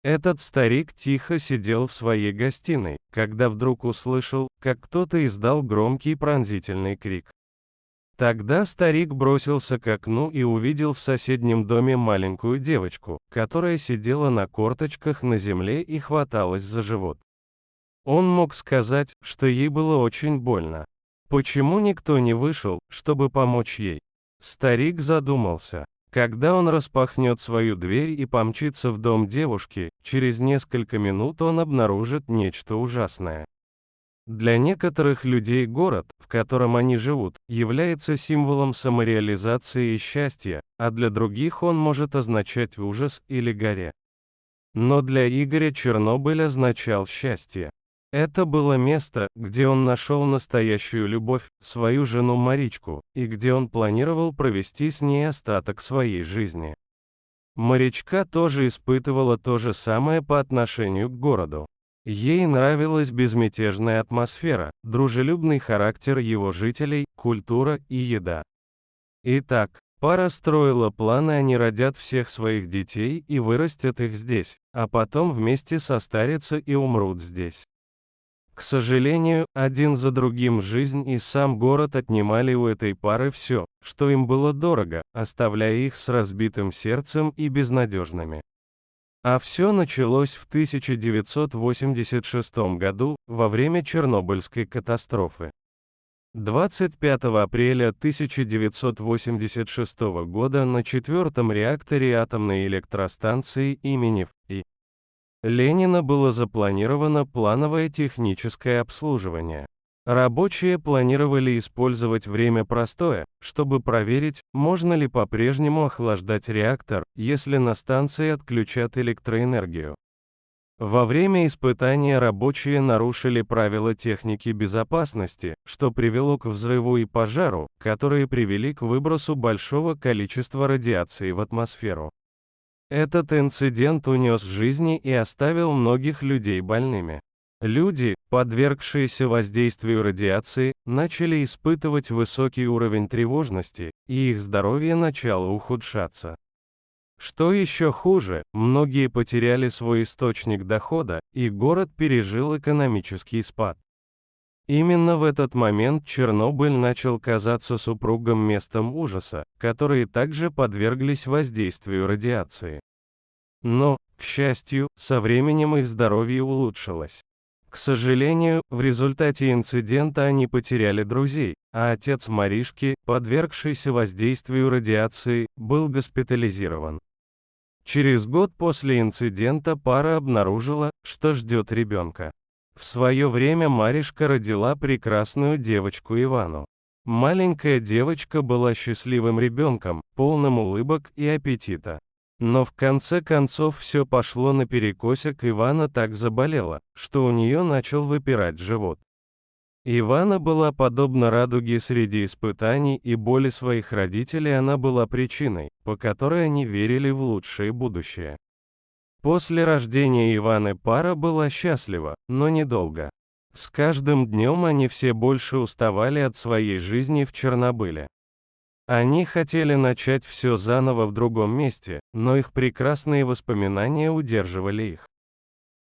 Этот старик тихо сидел в своей гостиной, когда вдруг услышал, как кто-то издал громкий пронзительный крик. Тогда старик бросился к окну и увидел в соседнем доме маленькую девочку, которая сидела на корточках на земле и хваталась за живот. Он мог сказать, что ей было очень больно. Почему никто не вышел, чтобы помочь ей? Старик задумался. Когда он распахнет свою дверь и помчится в дом девушки, через несколько минут он обнаружит нечто ужасное. Для некоторых людей город, в котором они живут, является символом самореализации и счастья, а для других он может означать ужас или горе. Но для Игоря Чернобыль означал счастье. Это было место, где он нашел настоящую любовь, свою жену Маричку, и где он планировал провести с ней остаток своей жизни. Маричка тоже испытывала то же самое по отношению к городу. Ей нравилась безмятежная атмосфера, дружелюбный характер его жителей, культура и еда. Итак, пара строила планы, они родят всех своих детей и вырастят их здесь, а потом вместе состарятся и умрут здесь. К сожалению, один за другим жизнь и сам город отнимали у этой пары все, что им было дорого, оставляя их с разбитым сердцем и безнадежными. А все началось в 1986 году, во время Чернобыльской катастрофы. 25 апреля 1986 года на четвертом реакторе атомной электростанции имени И. Ленина было запланировано плановое техническое обслуживание. Рабочие планировали использовать время простоя, чтобы проверить, можно ли по-прежнему охлаждать реактор, если на станции отключат электроэнергию. Во время испытания рабочие нарушили правила техники безопасности, что привело к взрыву и пожару, которые привели к выбросу большого количества радиации в атмосферу. Этот инцидент унес жизни и оставил многих людей больными. Люди, подвергшиеся воздействию радиации, начали испытывать высокий уровень тревожности, и их здоровье начало ухудшаться. Что еще хуже, многие потеряли свой источник дохода, и город пережил экономический спад. Именно в этот момент Чернобыль начал казаться супругам местом ужаса, которые также подверглись воздействию радиации. Но, к счастью, со временем их здоровье улучшилось. К сожалению, в результате инцидента они потеряли друзей, а отец Маришки, подвергшийся воздействию радиации, был госпитализирован. Через год после инцидента пара обнаружила, что ждет ребенка. В свое время Маришка родила прекрасную девочку Ивану. Маленькая девочка была счастливым ребенком, полным улыбок и аппетита. Но в конце концов все пошло наперекосяк, Ивана так заболела, что у нее начал выпирать живот. Ивана была подобна радуге среди испытаний и боли своих родителей, она была причиной, по которой они верили в лучшее будущее. После рождения Иваны пара была счастлива, но недолго. С каждым днем они все больше уставали от своей жизни в Чернобыле. Они хотели начать все заново в другом месте, но их прекрасные воспоминания удерживали их.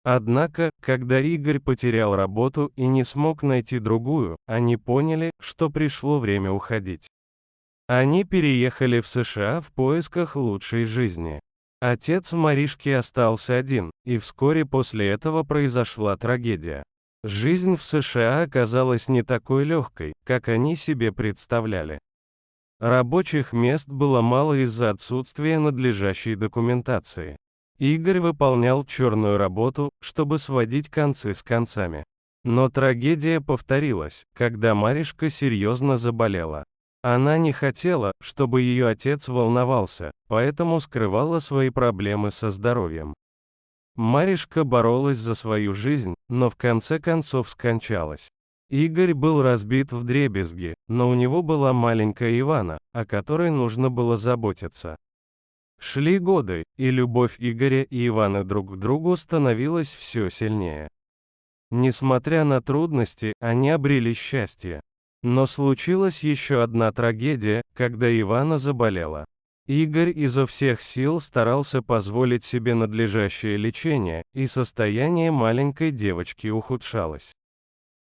Однако, когда Игорь потерял работу и не смог найти другую, они поняли, что пришло время уходить. Они переехали в США в поисках лучшей жизни. Отец Маришки остался один, и вскоре после этого произошла трагедия. Жизнь в США оказалась не такой легкой, как они себе представляли. Рабочих мест было мало из-за отсутствия надлежащей документации. Игорь выполнял черную работу, чтобы сводить концы с концами. Но трагедия повторилась, когда Маришка серьезно заболела. Она не хотела, чтобы ее отец волновался, поэтому скрывала свои проблемы со здоровьем. Маришка боролась за свою жизнь, но в конце концов скончалась. Игорь был разбит вдребезги, но у него была маленькая Ивана, о которой нужно было заботиться. Шли годы, и любовь Игоря и Ивана друг к другу становилась все сильнее. Несмотря на трудности, они обрели счастье. Но случилась еще одна трагедия, когда Ивана заболела. Игорь изо всех сил старался позволить себе надлежащее лечение, и состояние маленькой девочки ухудшалось.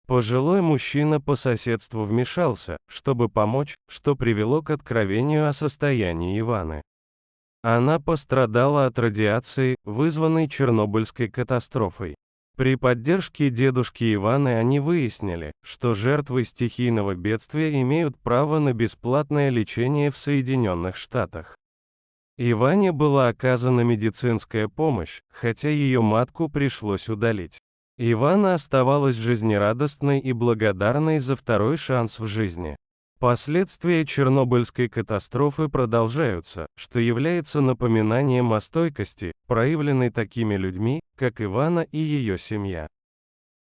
Пожилой мужчина по соседству вмешался, чтобы помочь, что привело к откровению о состоянии Иваны. Она пострадала от радиации, вызванной Чернобыльской катастрофой. При поддержке дедушки Иваны они выяснили, что жертвы стихийного бедствия имеют право на бесплатное лечение в Соединенных Штатах. Иване была оказана медицинская помощь, хотя ее матку пришлось удалить. Ивана оставалась жизнерадостной и благодарной за второй шанс в жизни. Последствия Чернобыльской катастрофы продолжаются, что является напоминанием о стойкости, проявленной такими людьми, как Ивана и ее семья.